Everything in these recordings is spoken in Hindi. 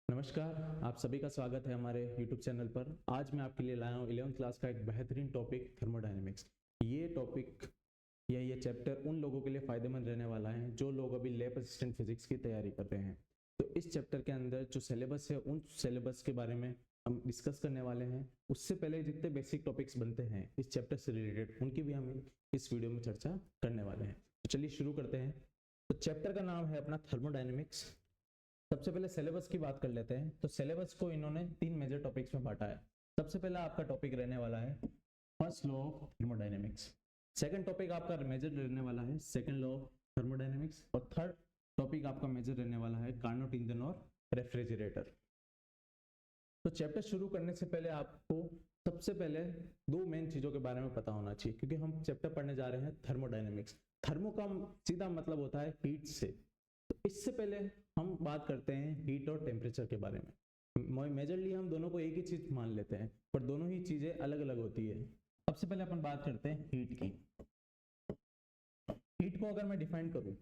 नमस्कार, आप सभी का स्वागत है हमारे YouTube चैनल पर। आज मैं आपके लिए लाया हूँ 11th क्लास का एक बेहतरीन टॉपिक थर्मोडायनेमिक्स। ये टॉपिक या ये चैप्टर उन लोगों के लिए फ़ायदेमंद रहने वाला है जो लोग अभी लैब असिस्टेंट फिजिक्स की तैयारी कर रहे हैं। तो इस चैप्टर के अंदर जो सिलेबस है उन सिलेबस के बारे में हम डिस्कस करने वाले हैं। उससे पहले जितने बेसिक टॉपिक्स बनते हैं इस चैप्टर से रिलेटेड उनकी भी हम इस वीडियो में चर्चा करने वाले हैं। तो चलिए शुरू करते हैं। तो चैप्टर का नाम है अपना थर्मोडायनेमिक्स। सबसे पहले सिलेबस की बात कर लेते हैं। तो सिलेबस को इन्होंने 3 मेजर टॉपिक्स में बांटा है। सबसे पहला आपका टॉपिक रहने वाला है first law of thermodynamics. Second topic आपका मेजर रहने वाला है सेकंड लॉ ऑफ थर्मोडायनेमिक्स। और थर्ड टॉपिक आपका मेजर रहने वाला है कार्नोट इंजन और रेफ्रिजरेटर। तो चैप्टर शुरू करने से पहले आपको सबसे पहले दो मेन चीजों के बारे में पता होना चाहिए, क्योंकि हम चैप्टर पढ़ने जा रहे हैं थर्मोडायनेमिक्स। थर्मो का सीधा मतलब होता है हीट से। तो इससे पहले हम बात करते हैं हीट और टेम्परेचर के बारे में। मेजरली हम दोनों को एक ही चीज मान लेते हैं, पर दोनों ही चीजें अलग अलग होती है। सबसे पहले अपन बात करते हैं हीट की। हीट को अगर मैं डिफाइन करूं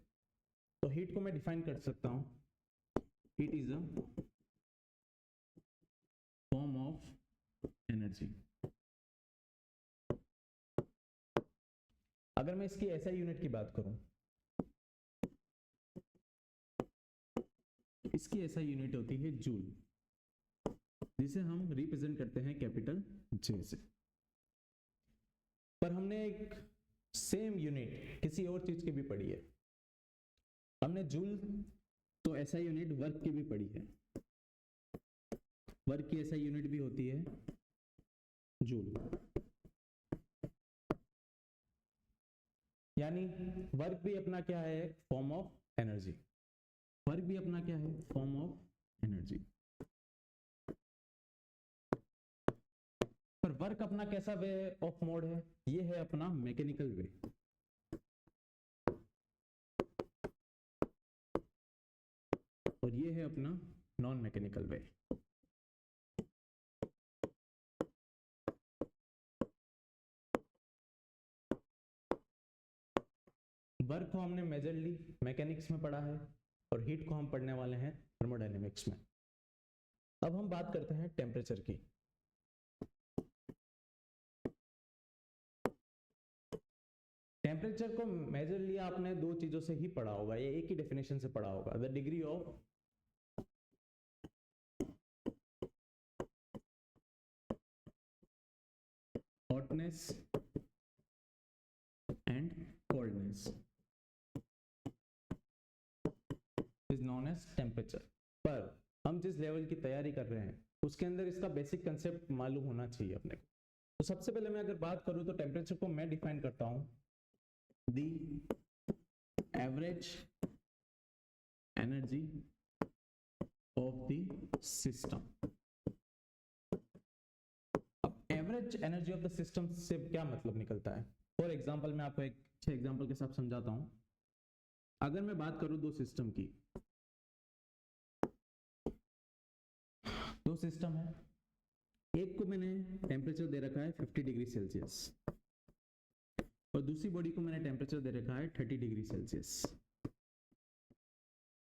तो हीट को मैं डिफाइन कर सकता हूं, heat is a form of energy. अगर मैं इसकी ऐसा यूनिट की बात करूं, इसकी ऐसा यूनिट होती है जूल, जिसे हम रिप्रेजेंट करते हैं कैपिटल जे से। पर हमने एक सेम यूनिट किसी और चीज की भी पढ़ी है। हमने जूल तो ऐसा यूनिट वर्क की भी पढ़ी है। वर्क की ऐसा यूनिट भी होती है जूल। यानी वर्क भी अपना क्या है, फॉर्म ऑफ एनर्जी। वर्क भी अपना क्या है, फॉर्म ऑफ एनर्जी। पर वर्क अपना कैसा वे ऑफ मोड है, ये है अपना मैकेनिकल वे। और ये है अपना नॉन मैकेनिकल वे। वर्क को हमने मेजरली मैकेनिक्स में पढ़ा है और हीट को हम पढ़ने वाले हैं थर्मोडायनेमिक्स में। अब हम बात करते हैं टेम्परेचर की। टेम्परेचर को मेजरली आपने दो चीजों से ही पढ़ा होगा, ये एक ही डेफिनेशन से पढ़ा होगा, the degree of hotness and coldness is known as temperature. पर हम जिस लेवल की तैयारी कर रहे हैं उसके अंदर इसका बेसिक कंसेप्ट मालूम होना चाहिए अपने को। तो सबसे पहले मैं अगर बात करूं तो टेम्परेचर को मैं डिफाइन करता हूं the average energy of the system. अब average energy of the system से क्या मतलब निकलता है? फॉर एग्जांपल मैं आपको एक अच्छे एग्जांपल के साथ समझाता हूं। अगर मैं बात करूं दो सिस्टम की, दो सिस्टम है, एक को मैंने टेम्परेचर दे रखा है 50 डिग्री सेल्सियस और दूसरी बॉडी को मैंने टेम्परेचर दे रखा है 30 डिग्री सेल्सियस।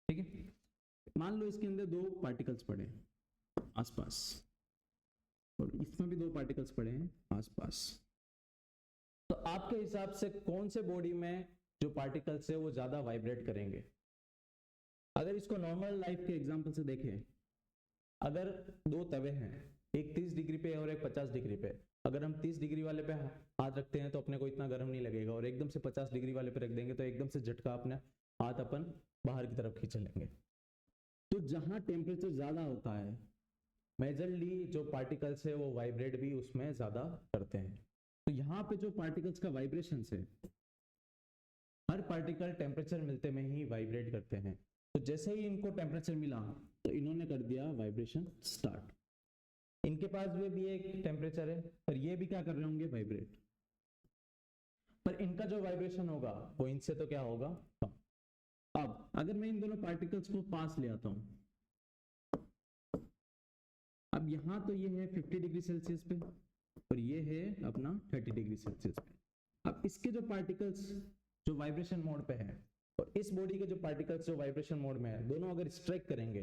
ठीक है, मान लो इसके अंदर दो पार्टिकल्स पड़े हैं आसपास और इसमें भी दो पार्टिकल्स पड़े हैं आसपास। तो आपके हिसाब से कौन से बॉडी में जो पार्टिकल्स है वो ज्यादा वाइब्रेट करेंगे? अगर इसको नॉर्मल लाइफ के एग्जांपल से देखें, अगर दो तवे हैं, एक 30 डिग्री पे और एक 50 डिग्री पे, अगर हम 30 डिग्री वाले पे हाथ रखते हैं तो अपने को इतना गर्म नहीं लगेगा, और एकदम से 50 डिग्री वाले पे रख देंगे तो एकदम से झटका अपने हाथ अपन बाहर की तरफ खींच लेंगे। तो जहां टेम्परेचर ज्यादा होता है मेजरली जो पार्टिकल्स है वो वाइब्रेट भी उसमें ज्यादा करते हैं। तो यहाँ पे जो पार्टिकल्स का वाइब्रेशन है, हर पार्टिकल टेम्परेचर मिलते में ही वाइब्रेट करते हैं। तो जैसे ही इनको टेम्परेचर मिला तो इन्होंने कर दिया वाइब्रेशन स्टार्ट। इनके पास भी एक टेम्परेचर है पर ये भी क्या कर रहे होंगे, वाइब्रेट। पर इनका जो वाइब्रेशन होगा वो इनसे तो क्या होगा, कम। अब अगर मैं इन दोनों पार्टिकल्स को पास ले आता हूं, अब यहां तो ये है 50 डिग्री सेल्सियस पे और ये है अपना 30 डिग्री सेल्सियस पे। अब इसके जो पार्टिकल्स जो वाइब्रेशन मोड पे है और इस बॉडी के जो पार्टिकल्स जो वाइब्रेशन मोड में है, दोनों अगर स्ट्राइक करेंगे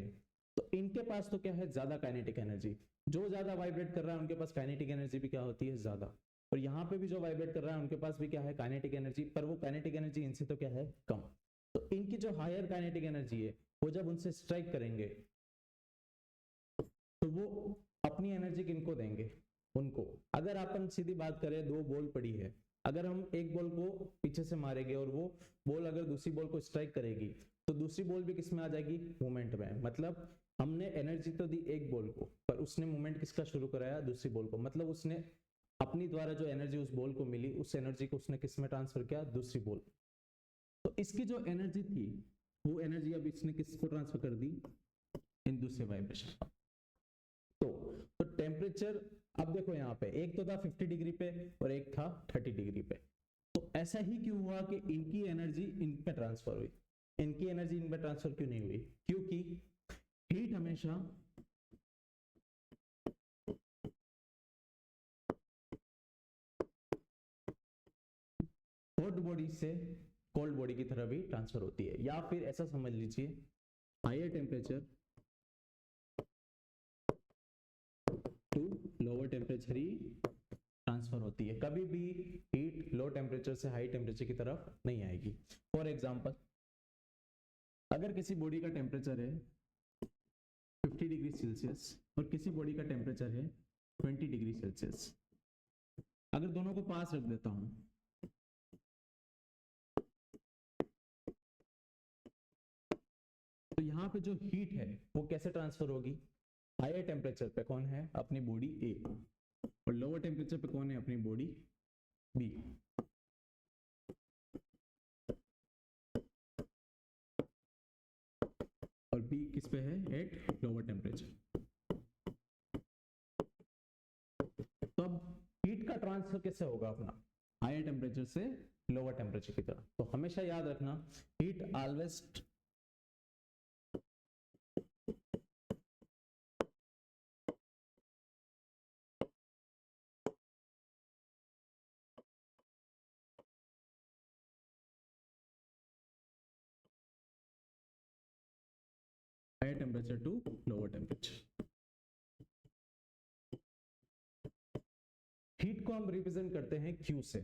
तो इनके पास तो क्या है, ज्यादा काइनेटिक एनर्जी। जो ज्यादा वाइब्रेट कर रहा है उनके पास काइनेटिक एनर्जी भी क्या होती है, ज्यादा। और यहाँ पे भी जो वाइब्रेट कर रहा है उनके पास भी क्या है, काइनेटिक एनर्जी, पर वो काइनेटिक एनर्जी इनसे तो क्या है, कम। तो इनकी जो हायर काइनेटिक एनर्जी है वो जब उनसे स्ट्राइक करेंगे तो वो अपनी एनर्जी किनको देंगे, उनको। अगर अपन सीधी बात करें, दो बॉल पड़ी है, अगर हम एक बॉल को पीछे से मारेंगे और वो बॉल अगर दूसरी बॉल को स्ट्राइक करेगी तो दूसरी बॉल भी किस में आ जाएगी, मूवमेंट में। मतलब हमने एनर्जी तो दी एक बॉल को, पर उसने मूवमेंट किसका शुरू कराया, दूसरी बॉल को। मतलब उसने अपनी द्वारा जो एनर्जी उस बॉल को मिली, उस एनर्जी को उसने किस में ट्रांसफर किया, दूसरी बॉल। तो इसकी जो एनर्जी थी वो एनर्जी अब इसने किसको ट्रांसफर कर दी, इन दूसरे वाइब्रेशन। तो टेम्परेचर अब देखो यहाँ पे एक तो था 50 डिग्री पे और एक था 30 डिग्री पे। तो ऐसा ही क्यों हुआ कि इनकी एनर्जी इन पे ट्रांसफर हुई, इनकी एनर्जी इन पे ट्रांसफर क्यों नहीं हुई, क्योंकि हीट हमेशा हॉट बॉडी से कोल्ड बॉडी की तरह भी ट्रांसफर होती है। या फिर ऐसा समझ लीजिए, higher temperature to lower temperature ही ट्रांसफर होती है, कभी भी हीट लो टेम्परेचर से हाई टेम्परेचर की तरफ नहीं आएगी। फॉर एग्जांपल, अगर किसी बॉडी का टेम्परेचर है 50 डिग्री सेल्सियस और किसी बॉडी का टेम्परेचर है 20 डिग्री सेल्सियस, अगर दोनों को पास रख देता हूं तो यहाँ पे जो हीट है वो कैसे ट्रांसफर होगी, हायर टेम्परेचर पे कौन है, अपनी बॉडी ए, और लोअर टेम्परेचर पे कौन है, अपनी बॉडी बी। और बी किस पे है, एट लोअर टेम्परेचर। तो अब हीट का ट्रांसफर कैसे होगा अपना, हायर टेम्परेचर से लोअर टेम्परेचर की तरफ। तो हमेशा याद रखना, heat always higher temperature to lower temperature. Heat को हम रिप्रेजेंट करते हैं Q से,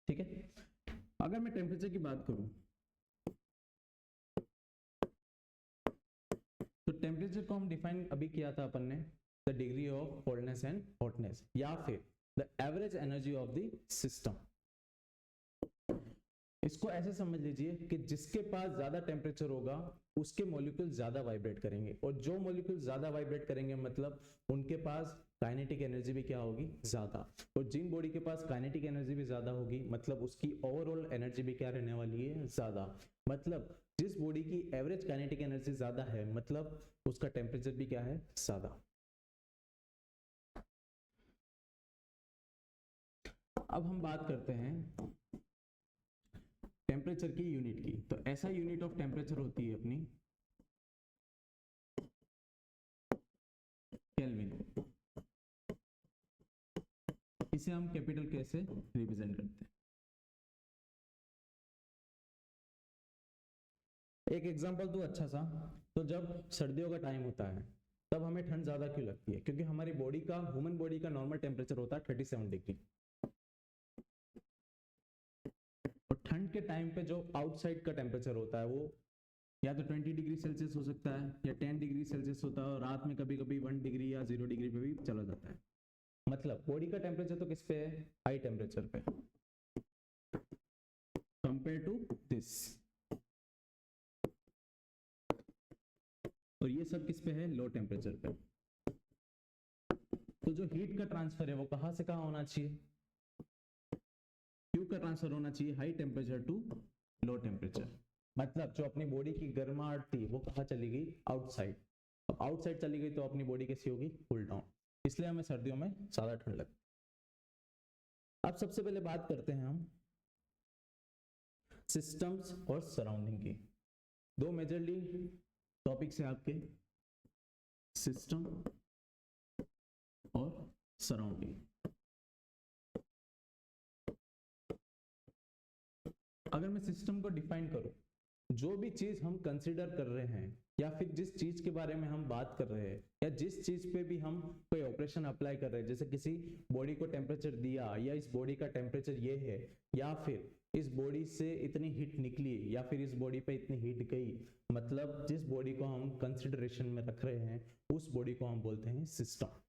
ठीक है। अगर मैं टेम्परेचर की बात करूं तो टेम्परेचर को हम डिफाइन अभी किया था अपन ने, the degree of coldness and hotness, या फिर the average energy of the system. इसको ऐसे समझ लीजिए कि जिसके पास ज्यादा टेम्परेचर होगा उसके मॉलिक्यूल ज्यादा वाइब्रेट करेंगे, और जो मॉलिक्यूल ज्यादा वाइब्रेट करेंगे मतलब उनके पास काइनेटिक एनर्जी भी क्या होगी, ज्यादा। और जिन बॉडी के पास काइनेटिक एनर्जी भी ज्यादा होगी मतलब उसकी ओवरऑल एनर्जी भी क्या रहने वाली है, ज्यादा। मतलब जिस बॉडी की एवरेज काइनेटिक एनर्जी ज्यादा है मतलब उसका टेम्परेचर भी क्या है, ज्यादा। अब हम बात करते हैं टेम्परेचर की यूनिट की। तो ऐसा यूनिट ऑफ टेम्परेचर होती है अपनी केल्विन। इसे हम कैपिटल के से रिप्रेजेंट करते हैं। एक एग्जांपल तो अच्छा सा, तो जब सर्दियों का टाइम होता है तब हमें ठंड ज्यादा क्यों लगती है, क्योंकि हमारी बॉडी का, ह्यूमन बॉडी का नॉर्मल टेम्परेचर होता है 37 डिग्री। और ठंड के टाइम पे जो आउटसाइड का टेम्परेचर होता है वो या तो 20 डिग्री सेल्सियस हो सकता है या 10 डिग्री सेल्सियस होता है, और रात में कभी कभी 1 डिग्री या 0 डिग्री पे भी चला जाता है। मतलब बॉडी का टेम्परेचर तो किस पे है, हाई टेम्परेचर पे, कंपेयर टू दिस। और ये सब किस पे है, लो टेम्परेचर पे। तो जो हीट का ट्रांसफर है वो कहां से कहां होना चाहिए, क्यू का ट्रांसफर होना चाहिए high temperature to low temperature. मतलब जो अपनी बॉडी की गर्माहट थी वो कहाँ चली गई, आउटसाइड। अब आउटसाइड चली गई तो अपनी बॉडी कैसी होगी, कूल डाउन। इसलिए हमें सर्दियों में ज्यादा ठंड लगती। अब सबसे पहले बात करते हैं हम सिस्टम्स और सराउंडिंग की। दो मेजरली टॉपिक्स है आपके, सिस्टम और सराउंडिंग। अगर मैं सिस्टम को डिफाइन करूं जो भी चीज हम कंसिडर कर रहे हैं या फिर जिस चीज के बारे में हम बात कर रहे हैं या जिस चीज पे भी हम कोई ऑपरेशन अप्लाई कर रहे हैं, जैसे किसी बॉडी को टेम्परेचर दिया या इस बॉडी का टेम्परेचर ये है या फिर इस बॉडी से इतनी हीट निकली या फिर इस बॉडी पे इतनी हीट गई, मतलब जिस बॉडी को हम कंसिडरेशन में रख रहे हैं उस बॉडी को हम बोलते हैं system.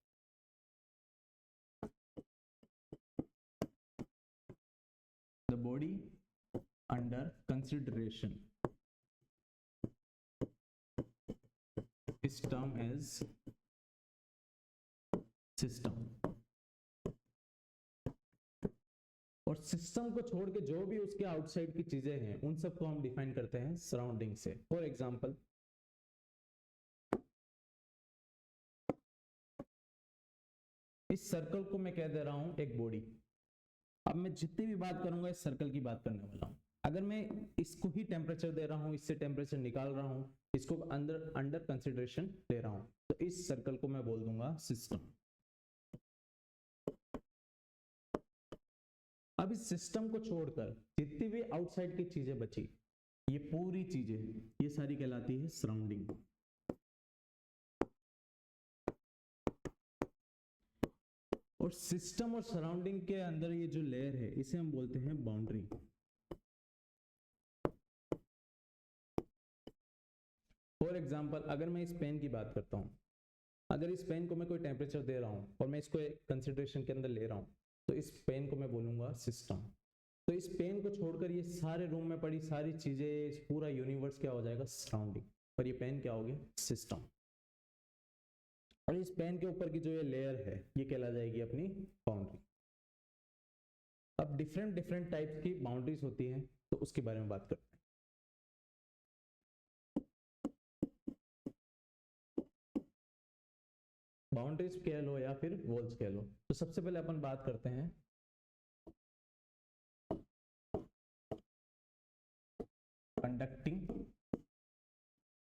The body under consideration is termed as system। और सिस्टम को छोड़ के जो भी उसके आउटसाइड की चीजें हैं उन सबको हम डिफाइन करते हैं सराउंडिंग से। फॉर एग्जांपल, इस सर्कल को मैं कह दे रहा हूं एक बॉडी। अब मैं जितनी भी बात करूंगा इस सर्कल की बात करने वाला हूं। अगर मैं इसको ही टेम्परेचर दे रहा हूं, इससे टेम्परेचर निकाल रहा हूं, इसको अंडर कंसिडरेशन ले रहा हूं, तो इस सर्कल को मैं बोल दूंगा सिस्टम। अब इस सिस्टम को छोड़कर जितनी भी आउटसाइड की चीजें बची, ये पूरी चीजें, ये सारी कहलाती है सराउंडिंग। और सिस्टम और सराउंडिंग के अंदर ये जो लेयर है इसे हम बोलते हैं बाउंड्री। फॉर एग्जाम्पल, अगर मैं इस पेन की बात करता हूं, अगर इस पेन को मैं कोई टेम्परेचर दे रहा हूं और मैं इसको कंसिडरेशन के अंदर ले रहा हूं, तो इस पेन को मैं बोलूंगा सिस्टम। तो इस पेन को छोड़कर ये सारे रूम में पड़ी सारी चीजें, पूरा यूनिवर्स क्या हो जाएगा, सराउंडिंग, और ये पेन क्या हो गया, सिस्टम। और इस पेन के ऊपर की जो ये लेयर है ये कहला जाएगी अपनी बाउंड्री। अब डिफरेंट डिफरेंट टाइप्स की बाउंड्रीज होती हैं, तो उसके बारे में बात करते हैं। बाउंड्रीज कह लो या फिर वॉल्स कह लो। तो सबसे पहले अपन बात करते हैं कंडक्टिंग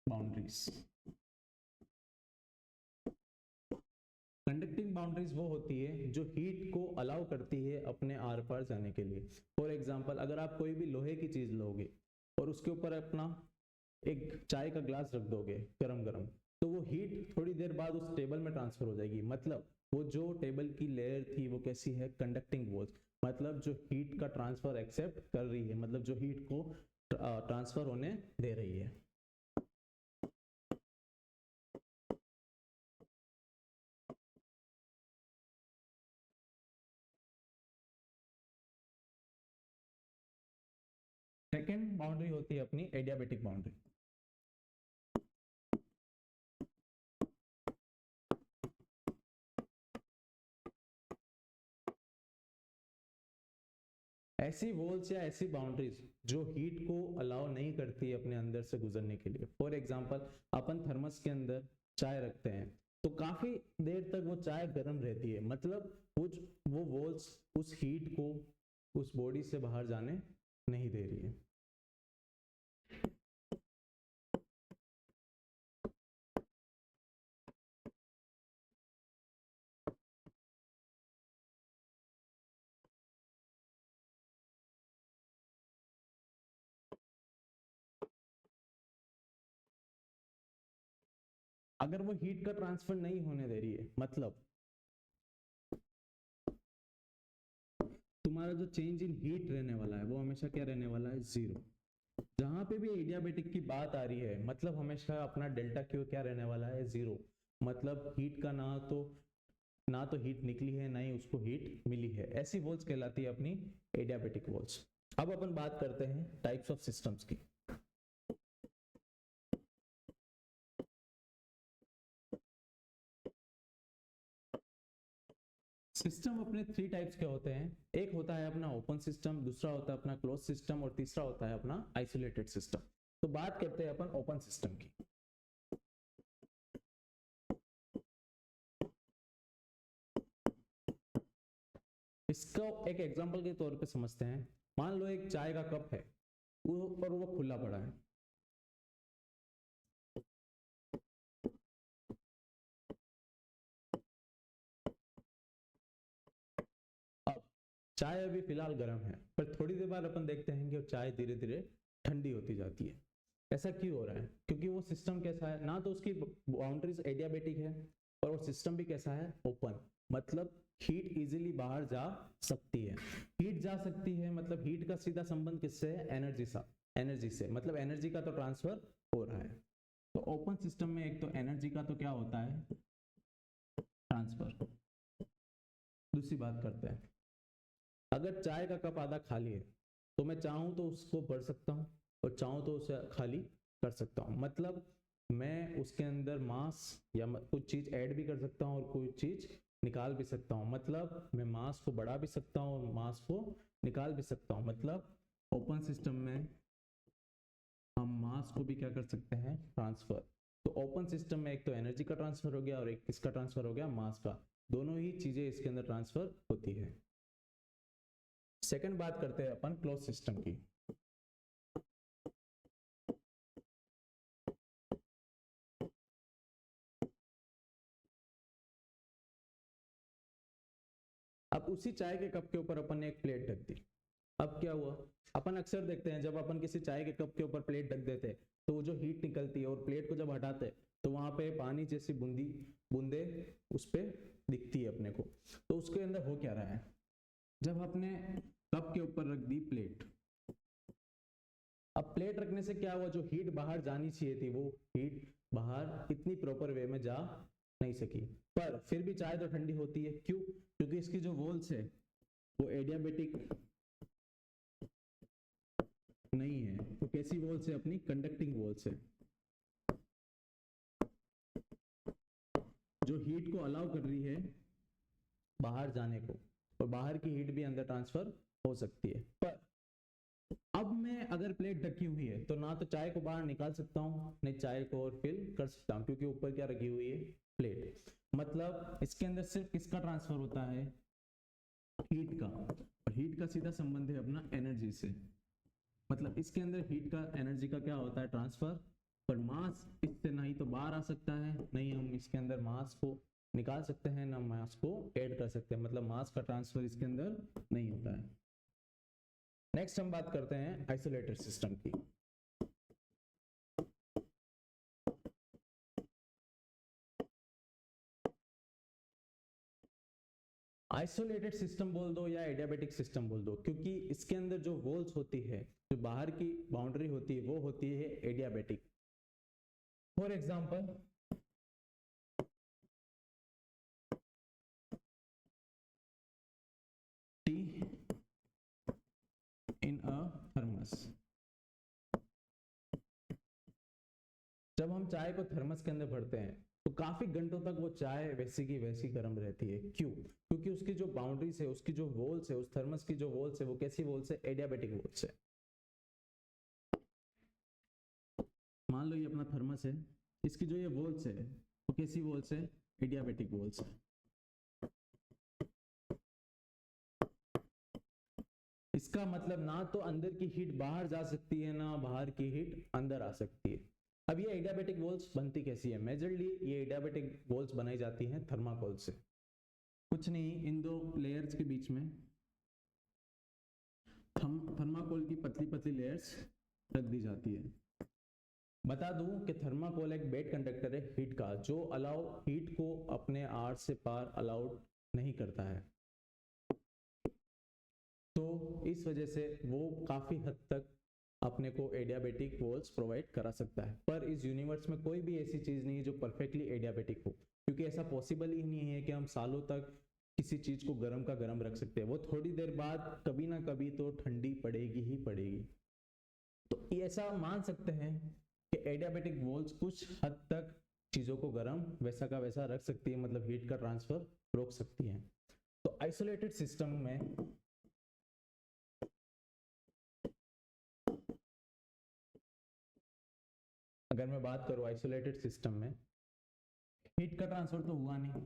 बाउंड्रीज। कंडक्टिंग बाउंड्रीज वो होती है जो हीट को अलाउ करती है अपने आर पार जाने के लिए। फॉर एग्जांपल, अगर आप कोई भी लोहे की चीज लोगे और उसके ऊपर अपना एक चाय का ग्लास रख दोगे गरम गरम, तो वो हीट थोड़ी देर बाद उस टेबल में ट्रांसफर हो जाएगी। मतलब वो जो टेबल की लेयर थी वो कैसी है, कंडक्टिंग वॉल्स, मतलब जो हीट का ट्रांसफर एक्सेप्ट कर रही है, मतलब जो हीट को ट्रांसफर होने दे रही है। सेकेंड बाउंड्री होती है अपनी एडियाबेटिक बाउंड्री। ऐसी वॉल्स या ऐसी बाउंड्रीज जो हीट को अलाउ नहीं करती अपने अंदर से गुजरने के लिए। फॉर एग्जांपल, अपन थर्मस के अंदर चाय रखते हैं तो काफी देर तक वो चाय गर्म रहती है, मतलब वो वॉल्स उस हीट को उस बॉडी से बाहर जाने नहीं दे रही है। अगर वो हीट का ट्रांसफर नहीं होने दे रही है, मतलब तुम्हारा जो चेंज इन हीट रहने वाला है वो हमेशा क्या रहने वाला है, जीरो। जहां पे भी एडियाबेटिक की बात आ रही है, मतलब हमेशा अपना डेल्टा क्यू क्या रहने वाला है, जीरो। मतलब हीट का ना तो हीट निकली है ना ही उसको हीट मिली है। ऐसी वॉल्स कहलाती है अपनी एडियाबेटिक वॉल्स। अब अपन बात करते हैं टाइप्स ऑफ सिस्टम्स की। सिस्टम अपने 3 टाइप्स के होते हैं। एक होता है अपना ओपन सिस्टम, दूसरा होता है अपना क्लोज सिस्टम और तीसरा होता है अपना आइसोलेटेड सिस्टम। तो बात करते हैं अपन ओपन सिस्टम की। इसको एक एग्जांपल के तौर पे समझते हैं। मान लो एक चाय का कप है और वो खुला पड़ा है। अब चाय अभी फिलहाल गर्म है, पर थोड़ी देर बाद अपन देखते हैं कि चाय धीरे धीरे ठंडी होती जाती है। ऐसा क्यों हो रहा है? क्योंकि वो सिस्टम कैसा है, ना तो उसकी बाउंड्रीज एडियाबेटिक है और वो सिस्टम भी कैसा है, ओपन। मतलब हीट इजीली बाहर जा सकती है। हीट जा सकती है मतलब हीट का सीधा संबंध किससे है, एनर्जी से, मतलब एनर्जी का तो ट्रांसफर हो रहा है। तो ओपन सिस्टम में एक तो एनर्जी का तो क्या होता है, ट्रांसफर। दूसरी बात करते हैं, अगर चाय का कप आधा खाली है तो मैं चाहूं तो उसको भर सकता हूं और चाहूं तो उसे खाली कर सकता हूं। मतलब मैं उसके अंदर मास या कुछ चीज ऐड भी कर सकता हूं और कोई चीज निकाल भी सकता हूं। मतलब मैं मास को बढ़ा भी सकता हूं और मास को निकाल भी सकता हूं। मतलब ओपन सिस्टम में हम मास को भी क्या कर सकते हैं, ट्रांसफर। तो ओपन सिस्टम में एक तो एनर्जी का ट्रांसफर हो गया और एक किसका ट्रांसफर हो गया, मास का। दोनों ही चीजें इसके अंदर ट्रांसफर होती है। सेकंड बात करते हैं अपन क्लोज सिस्टम की। अब उसी चाय के कप के ऊपर अपन ने एक प्लेट ढक दी। अब क्या हुआ, अपन अक्सर देखते हैं जब अपन किसी चाय के कप के ऊपर प्लेट ढक देते हैं तो वो जो हीट निकलती है और प्लेट को जब हटाते हैं तो वहां पे पानी जैसी बूंदे उस पे दिखती है अपने को। तो उसके अंदर हो क्या रहा है, जब आपने कप के ऊपर रख दी प्लेट, अब प्लेट रखने से क्या हुआ, जो हीट बाहर जानी चाहिए थी वो हीट बाहर इतनी प्रॉपर वे में जा नहीं सकी। पर फिर भी चाय तो ठंडी होती है, क्यों? क्योंकि इसकी जो वॉल्स है वो एडियाबेटिक नहीं है। तो कैसी वॉल्स है, अपनी कंडक्टिंग वॉल्स है, जो हीट को अलाउ कर रही है बाहर जाने को, और बाहर की हीट भी अंदर ट्रांसफर हो सकती है। पर अब मैं अगर प्लेट ढकी हुई है तो ना तो चाय को बाहर निकाल सकता हूँ नहीं चाय को और फिल कर सकता हूँ, क्योंकि ऊपर क्या रखी हुई है, प्लेट। मतलब इसके अंदर सिर्फ किसका ट्रांसफर होता है, हीट का। और हीट का सीधा संबंध है अपना एनर्जी से। मतलब इसके अंदर हीट का, एनर्जी का क्या होता है, ट्रांसफर। पर मास इससे नहीं तो बाहर आ सकता है, नहीं हम इसके अंदर मास को निकाल सकते हैं, ना मास को ऐड कर सकते हैं। मतलब मास का ट्रांसफर इसके अंदर नहीं होता है। नेक्स्ट हम बात करते हैं आइसोलेटेड सिस्टम की। आइसोलेटेड सिस्टम बोल दो या एडियाबेटिक सिस्टम बोल दो, क्योंकि इसके अंदर जो वॉल्स होती है, जो बाहर की बाउंड्री होती है, वो होती है adiabatic. For example T in a thermos. जब हम चाय को थर्मस के अंदर भरते हैं तो काफी घंटों तक वो चाय वैसी की वैसी गर्म रहती है। क्यों? क्योंकि उसकी जो बाउंड्रीज है, उसकी जो वॉल्स है, उस थर्मस की जो वॉल्स है, वो कैसी वॉल्स है, एडियाबेटिक वॉल्स है। मान लो ये अपना थर्मस है, इसकी जो ये वॉल्स है वो कैसी वॉल्स है, एडियाबेटिक वॉल्स है। इसका मतलब ना तो अंदर की हीट बाहर जा सकती है, ना बाहर की हीट अंदर आ सकती है। अब ये एडियाबेटिक वॉल्स बनती कैसी है, मेजरली ये एडियाबेटिक वॉल्स बनाई जाती हैं थर्माकोल से। कुछ नहीं, इन दो लेयर्स के बीच में थर्माकोल की पतली पतली लेयर्स रख दी जाती है। बता दूं कि थर्माकोल एक बेड कंडक्टर है हीट का, जो अलाउ हीट को अपने आर से पार अलाउड नहीं करता है। तो इस वजह से वो काफी हद तक अपने को एडियाबेटिक वॉल्स प्रोवाइड करा सकता है। पर इस यूनिवर्स में कोई भी ऐसी चीज नहीं है जो परफेक्टली एडियाबेटिक हो, क्योंकि ऐसा पॉसिबल ही नहीं है कि हम सालों तक किसी चीज को गर्म का गर्म रख सकते हैं। वो थोड़ी देर बाद कभी ना कभी तो ठंडी पड़ेगी ही पड़ेगी। तो ऐसा मान सकते हैं कि एडियाबेटिक वॉल्स कुछ हद तक चीजों को गर्म वैसा का वैसा रख सकती है, मतलब हीट का ट्रांसफर रोक सकती है। तो आइसोलेटेड सिस्टम में अगर मैं बात करूं, आइसोलेटेड सिस्टम में हीट का ट्रांसफर तो हुआ नहीं।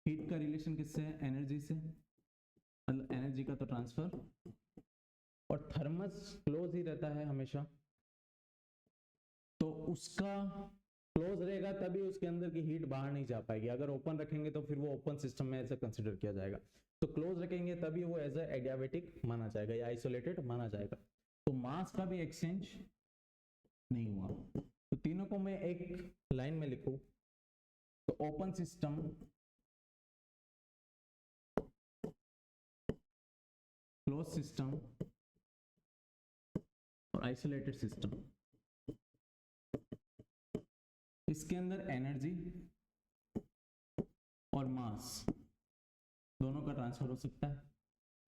हीट का रिलेशन किससे है, एनर्जी से। मतलब एनर्जी का तो ट्रांसफर, और थर्मस क्लोज ही रहता है हमेशा, तो उसका क्लोज रहेगा तभी उसके अंदर की हीट बाहर नहीं जा पाएगी। अगर ओपन रखेंगे तो फिर वो ओपन सिस्टम में ऐसे कंसिडर किया जाएगा। तो क्लोज रखेंगे तभी वो एज ए एडियाबेटिक माना जाएगा या आइसोलेटेड माना जाएगा। तो मास का भी एक्सचेंज नहीं हुआ। तो तीनों को मैं एक लाइन में लिखूं तो ओपन सिस्टम, क्लोज सिस्टम और आइसोलेटेड सिस्टम। इसके अंदर एनर्जी और मास दोनों का ट्रांसफर हो सकता है।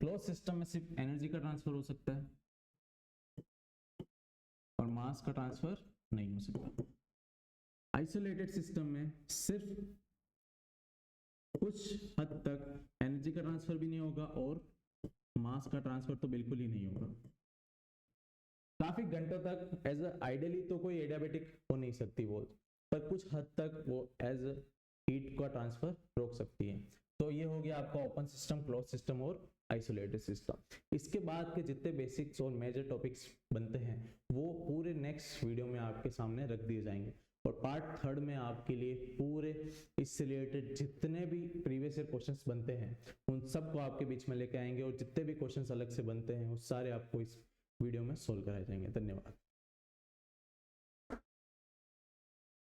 क्लोज सिस्टम में सिर्फ एनर्जी का ट्रांसफर हो सकता है और मास का ट्रांसफर नहीं हो सकता। आइसोलेटेड सिस्टम में सिर्फ कुछ हद तक एनर्जी का ट्रांसफर भी नहीं होगा और मास का ट्रांसफर तो बिल्कुल ही नहीं होगा। काफी घंटों तक एज आइडियली तो कोई एडियाबेटिक हो नहीं सकती वो, पर कुछ हद तक वो एज हीट का ट्रांसफर रोक सकती है। तो ये हो गया आपका ओपन सिस्टम, क्लोज सिस्टम और आइसोलेटेड सिस्टम। इसके बाद के जितने बेसिक्स और मेजर टॉपिक्स बनते हैं वो पूरे नेक्स्ट वीडियो में आपके सामने रख दिए जाएंगे। और पार्ट 3 में आपके लिए पूरे इससे रिलेटेड जितने भी प्रीवियस ईयर क्वेश्चंस बनते हैं उन सबको आपके बीच में लेके आएंगे और जितने भी क्वेश्चंस अलग से बनते हैं वो सारे आपको इस वीडियो में सोल्व कराए जाएंगे। धन्यवाद।